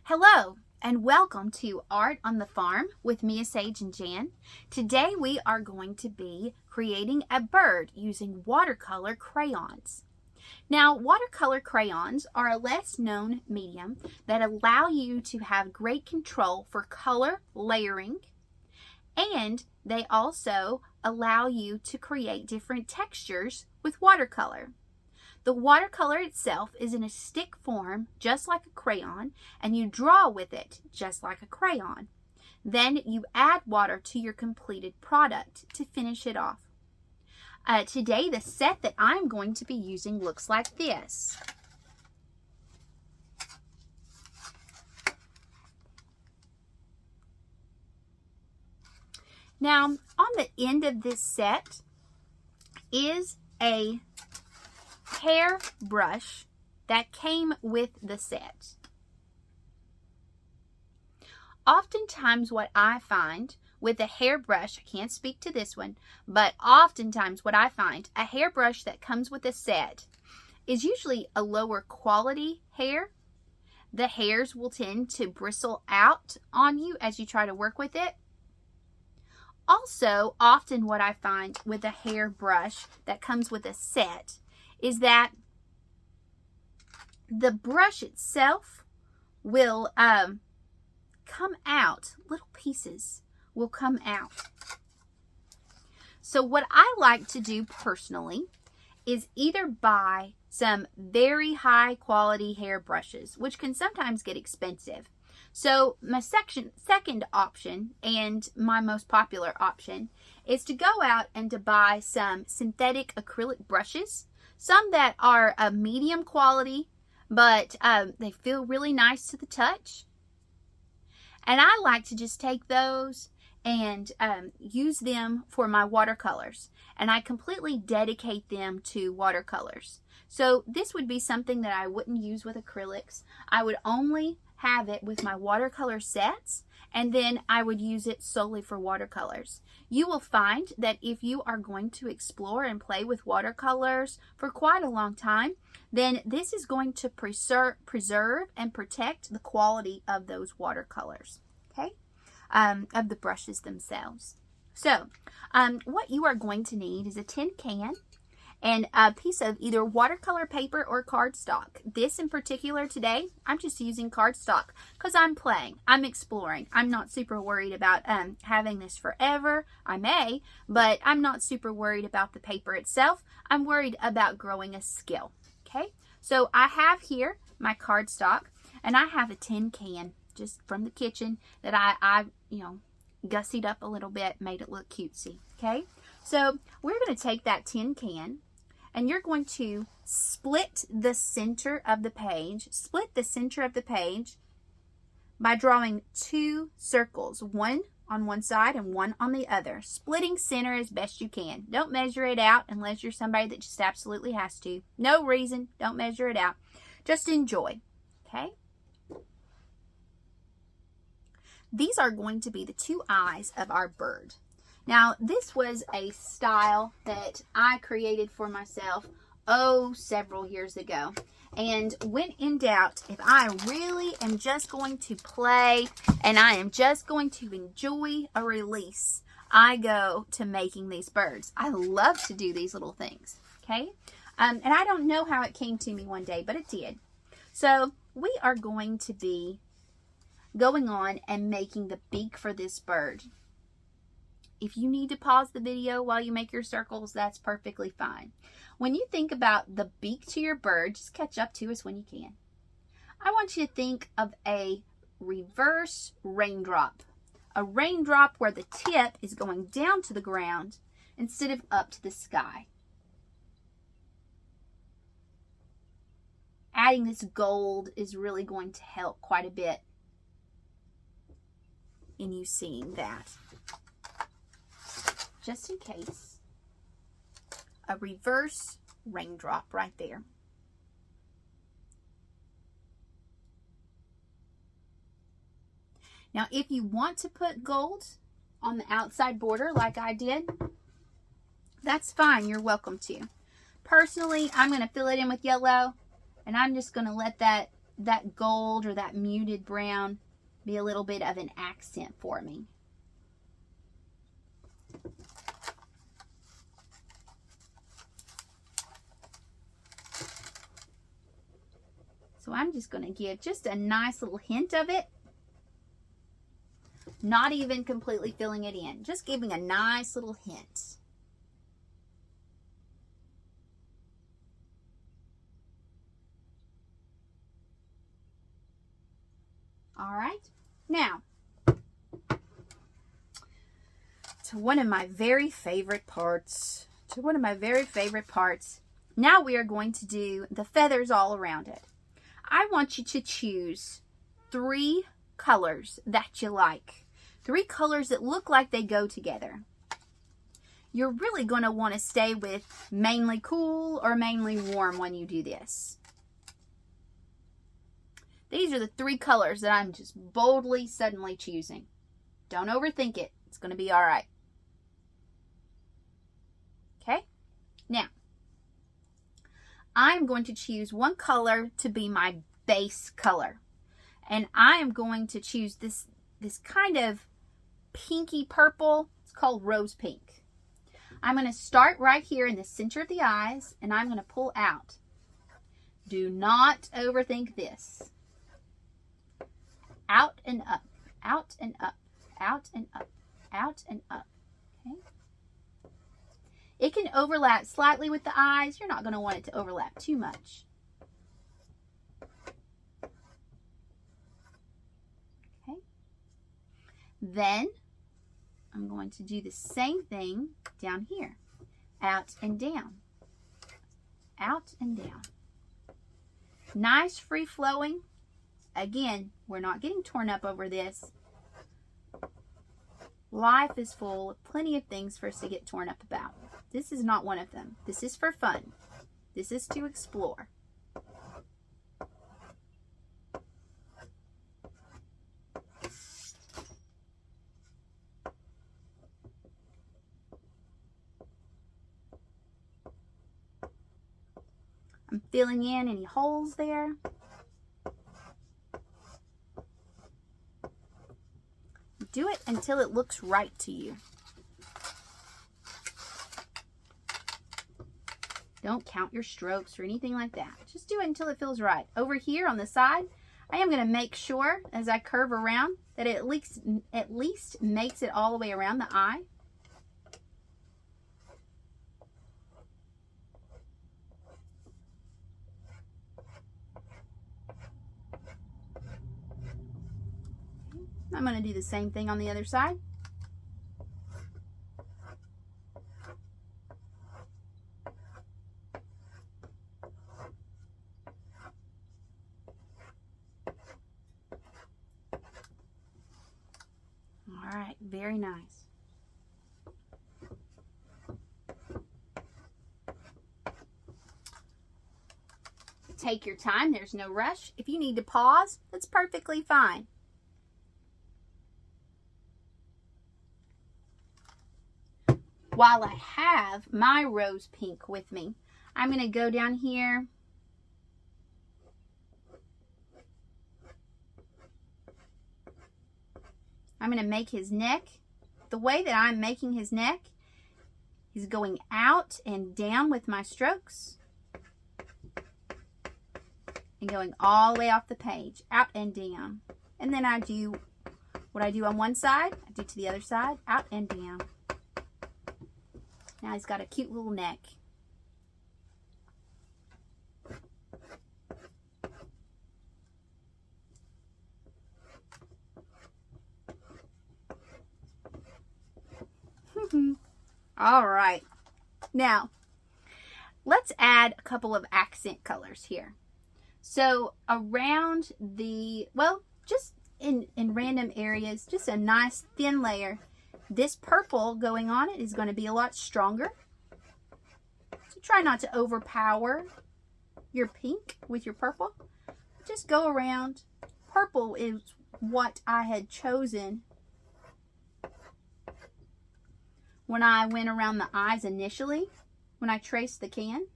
Hello and welcome to Art on the Farm with Mia, Sage, and Jan. Today we are going to be creating a bird using watercolor crayons. Now, watercolor crayons are a less known medium that allow you to have great control for color layering, and they also allow you to create different textures with watercolor. The watercolor itself is in a stick form, just like a crayon, and you draw with it, just like a crayon. Then you add water to your completed product to finish it off. Today, the set that I'm going to be using looks like this. Now, on the end of this set is a hair brush that came with the set. Oftentimes what I find with a hairbrush, I can't speak to this one, but oftentimes what I find, a hairbrush that comes with a set is usually a lower quality hair. The hairs will tend to bristle out on you as you try to work with it. Also, often what I find with a hairbrush that comes with a set is that the brush itself will come out, little pieces will come out. So what I like to do personally is either buy some very high quality hair brushes, which can sometimes get expensive. So my second option, and my most popular option, is to go out and to buy some synthetic acrylic brushes. Some that are a medium quality, but they feel really nice to the touch. And I like to just take those and use them for my watercolors. And I completely dedicate them to watercolors. So this would be something that I wouldn't use with acrylics. I would only have it with my watercolor sets, and then I would use it solely for watercolors. You will find that if you are going to explore and play with watercolors for quite a long time, then this is going to preserve and protect the quality of those watercolors, okay, of the brushes themselves. So what you are going to need is a tin can and a piece of either watercolor paper or cardstock. This in particular today, I'm just using cardstock because I'm playing, I'm exploring. I'm not super worried about having this forever. I may, but I'm not super worried about the paper itself. I'm worried about growing a skill. Okay, so I have here my cardstock, and I have a tin can just from the kitchen that I gussied up a little bit, made it look cutesy. Okay, so we're going to take that tin can, and you're going to split the center of the page. Split the center of the page by drawing two circles, one on one side and one on the other. Splitting center as best you can. Don't measure it out unless you're somebody that just absolutely has to. No reason. Don't measure it out. Just enjoy. Okay? These are going to be the two eyes of our bird. Now, this was a style that I created for myself, several years ago. And when in doubt, if I really am just going to play and I am just going to enjoy a release, I go to making these birds. I love to do these little things, okay? And I don't know how it came to me one day, but it did. So we are going to be going on and making the beak for this bird. If you need to pause the video while you make your circles, that's perfectly fine. When you think about the beak to your bird, just catch up to us when you can. I want you to think of a reverse raindrop. A raindrop where the tip is going down to the ground instead of up to the sky. Adding this gold is really going to help quite a bit in you seeing that. Just in case, a reverse raindrop right there. Now, if you want to put gold on the outside border like I did, that's fine. You're welcome to. Personally, I'm going to fill it in with yellow, and I'm just going to let that that gold or that muted brown be a little bit of an accent for me. So I'm just going to give just a nice little hint of it. Not even completely filling it in, just giving a nice little hint. All right, now to one of my very favorite parts. Now we are going to do the feathers all around it. I want you to choose 3 colors that you like. 3 colors that look like they go together. You're really going to want to stay with mainly cool or mainly warm when you do this. These are the 3 colors that I'm just boldly, suddenly choosing. Don't overthink it. It's going to be all right. Okay? Now, I'm going to choose one color to be my base color. And I am going to choose this kind of pinky purple. It's called rose pink. I'm going to start right here in the center of the eyes, and I'm going to pull out. Do not overthink this. Out and up, out and up, out and up, out and up. Okay. It can overlap slightly with the eyes. You're not going to want it to overlap too much. Okay. Then I'm going to do the same thing down here. Out and down. Out and down. Nice free flowing. Again, we're not getting torn up over this. Life is full of plenty of things for us to get torn up about. This is not one of them. This is for fun. This is to explore. I'm filling in any holes there. Do it until it looks right to you. Don't count your strokes or anything like that. Just do it until it feels right. Over here on the side, I am going to make sure as I curve around that it at least makes it all the way around the eye. I'm going to do the same thing on the other side. All right, very nice. Take your time, there's no rush. If you need to pause, that's perfectly fine. While I have my rose pink with me, I'm going to go down here. I'm going to make his neck. The way that I'm making his neck is going out and down with my strokes and going all the way off the page, out and down. And then I do what I do on one side, I do to the other side, out and down. Now he's got a cute little neck. All right. Now, let's add a couple of accent colors here. So around the, well, just in random areas, just a nice thin layer. This purple going on it is going to be a lot stronger. So try not to overpower your pink with your purple. Just go around. Purple is what I had chosen when I went around the eyes initially, when I traced the can.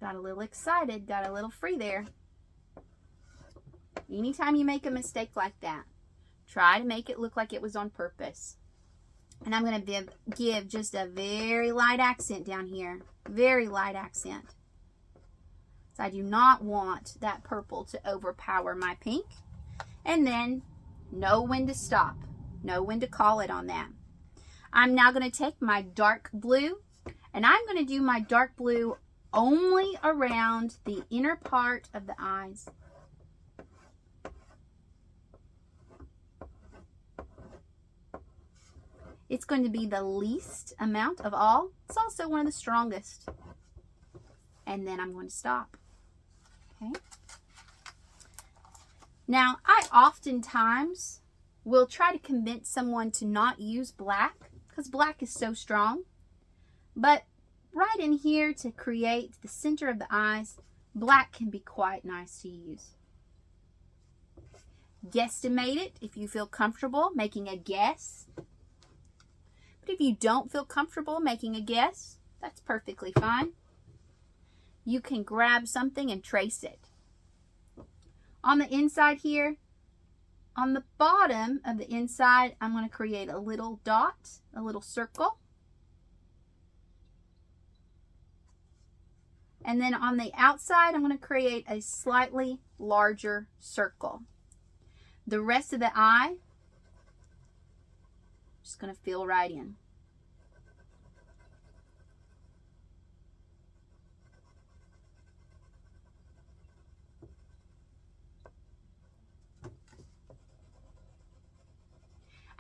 Got a little excited, got a little free there. Anytime you make a mistake like that, try to make it look like it was on purpose. And I'm going to give just a very light accent down here. Very light accent. So I do not want that purple to overpower my pink. And then know when to stop. Know when to call it on that. I'm now going to take my dark blue, and I'm going to do my dark blue only around the inner part of the eyes. It's going to be the least amount of all. It's also one of the strongest. And then I'm going to stop. Okay. Now, I oftentimes will try to convince someone to not use black because black is so strong. But right in here to create the center of the eyes, black can be quite nice to use. Guesstimate it if you feel comfortable making a guess. But if you don't feel comfortable making a guess, that's perfectly fine. You can grab something and trace it. On the inside here, on the bottom of the inside, I'm going to create a little dot, a little circle. And then on the outside, I'm going to create a slightly larger circle. The rest of the eye, just going to fill right in.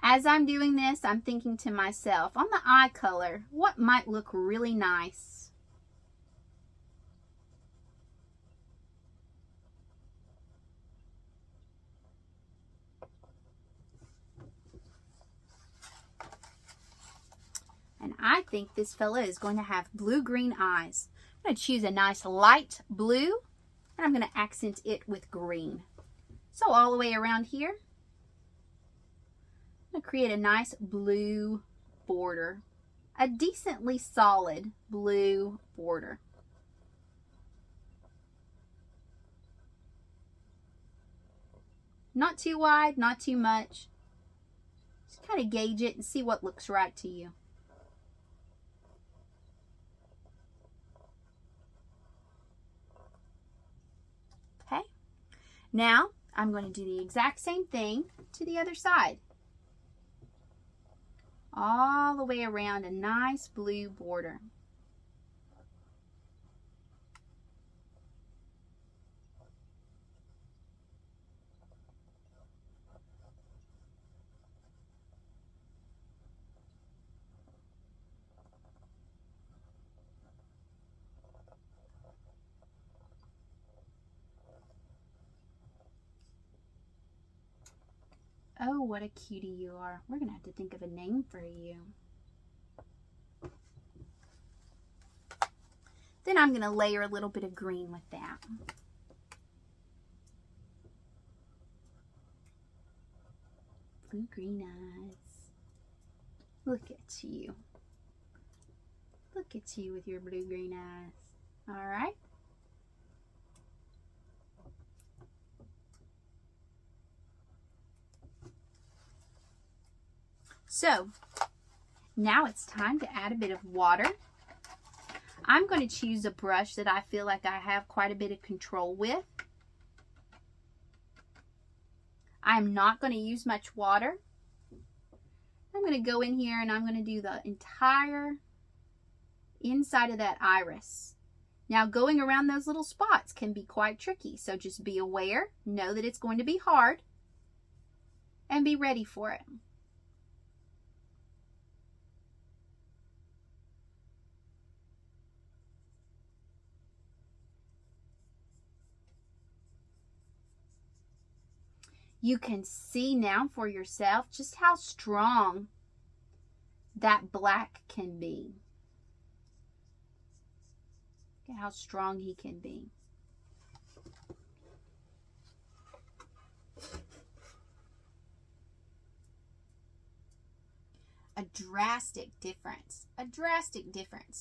As I'm doing this, I'm thinking to myself, on the eye color, what might look really nice? And I think this fella is going to have blue-green eyes. I'm going to choose a nice light blue, and I'm going to accent it with green. So all the way around here, I'm going to create a nice blue border. A decently solid blue border. Not too wide, not too much. Just kind of gauge it and see what looks right to you. Okay. Now, I'm going to do the exact same thing to the other side. All the way around a nice blue border. Oh, what a cutie you are. We're going to have to think of a name for you. Then I'm going to layer a little bit of green with that. Blue green eyes. Look at you. Look at you with your blue green eyes. All right. So, now it's time to add a bit of water. I'm going to choose a brush that I feel like I have quite a bit of control with. I'm not going to use much water. I'm going to go in here and I'm going to do the entire inside of that iris. Now, going around those little spots can be quite tricky, so just be aware, know that it's going to be hard, and be ready for it. You can see now for yourself just how strong that black can be. Look at how strong he can be. A drastic difference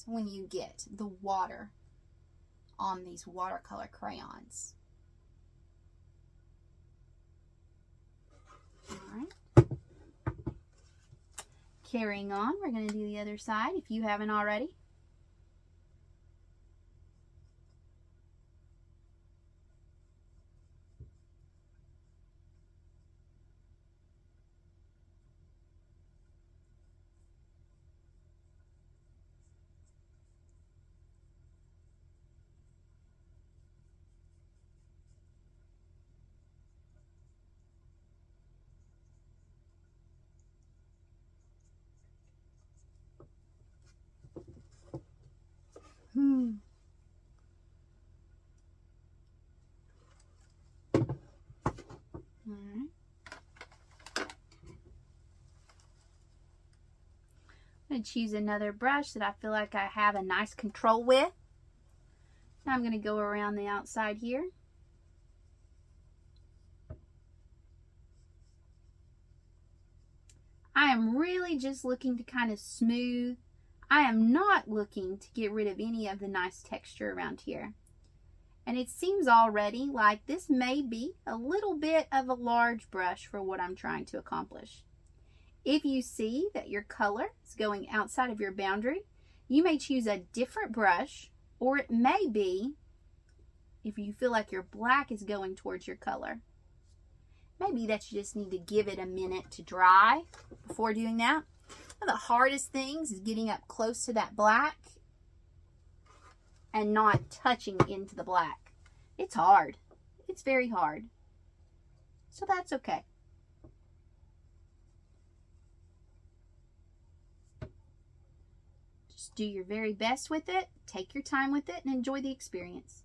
when you get the water on these watercolor crayons. All right. Carrying on, we're going to do the other side if you haven't already. Alright. I'm going to choose another brush that I feel like I have a nice control with. Now I'm going to go around the outside here. I am really just looking to kind of smooth. I am not looking to get rid of any of the nice texture around here. And it seems already like this may be a little bit of a large brush for what I'm trying to accomplish. If you see that your color is going outside of your boundary, you may choose a different brush, or it may be, if you feel like your black is going towards your color, maybe that you just need to give it a minute to dry before doing that. One of the hardest things is getting up close to that black and not touching into the black. It's hard. It's very hard. So that's okay. Just do your very best with it. Take your time with it and enjoy the experience.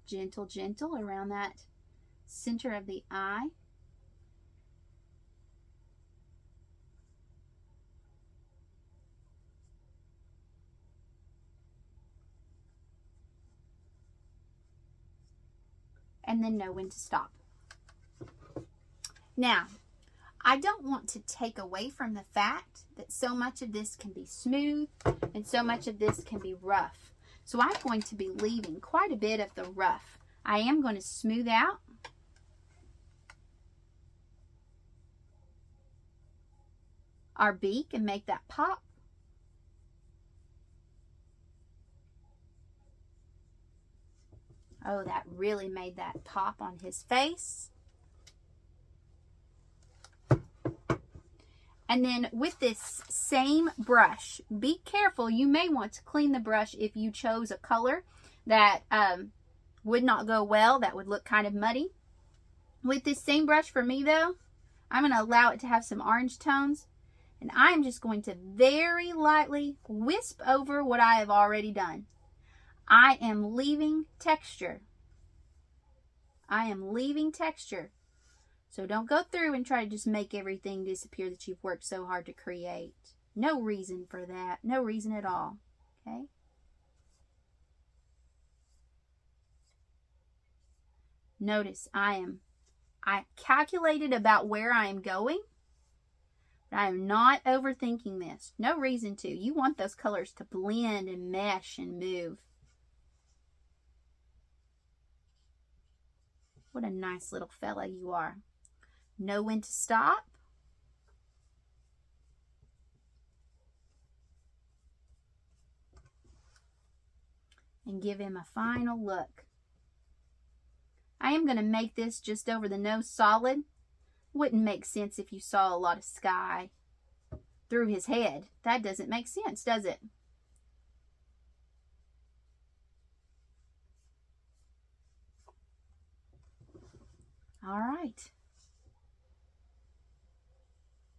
Gentle, gentle around that center of the eye. And then know when to stop. Now, I don't want to take away from the fact that so much of this can be smooth and so much of this can be rough. So I'm going to be leaving quite a bit of the rough. I am going to smooth out. Our beak and make that pop. Oh, that really made that pop on his face. And then with this same brush, be careful. You may want to clean the brush if you chose a color that would not go well, that would look kind of muddy. With this same brush for me though, I'm going to allow it to have some orange tones. And I'm just going to very lightly wisp over what I have already done. I am leaving texture. I am leaving texture. So don't go through and try to just make everything disappear that you've worked so hard to create. No reason for that. No reason at all. Okay? Notice I calculated about where I am going. But I am not overthinking this. No reason to. You want those colors to blend and mesh and move. What a nice little fella you are. Know when to stop. And give him a final look. I am going to make this just over the nose solid. Wouldn't make sense if you saw a lot of sky through his head. That doesn't make sense, does it? All right.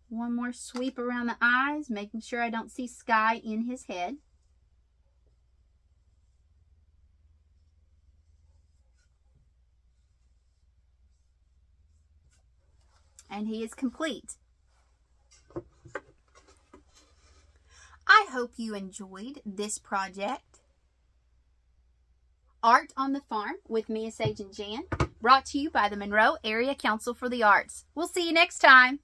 One more sweep around the eyes, making sure I don't see sky in his head. And he is complete. I hope you enjoyed this project. Art on the Farm with Mia, Sage, and Jan. brought to you by the Monroe Area Council for the Arts. We'll see you next time.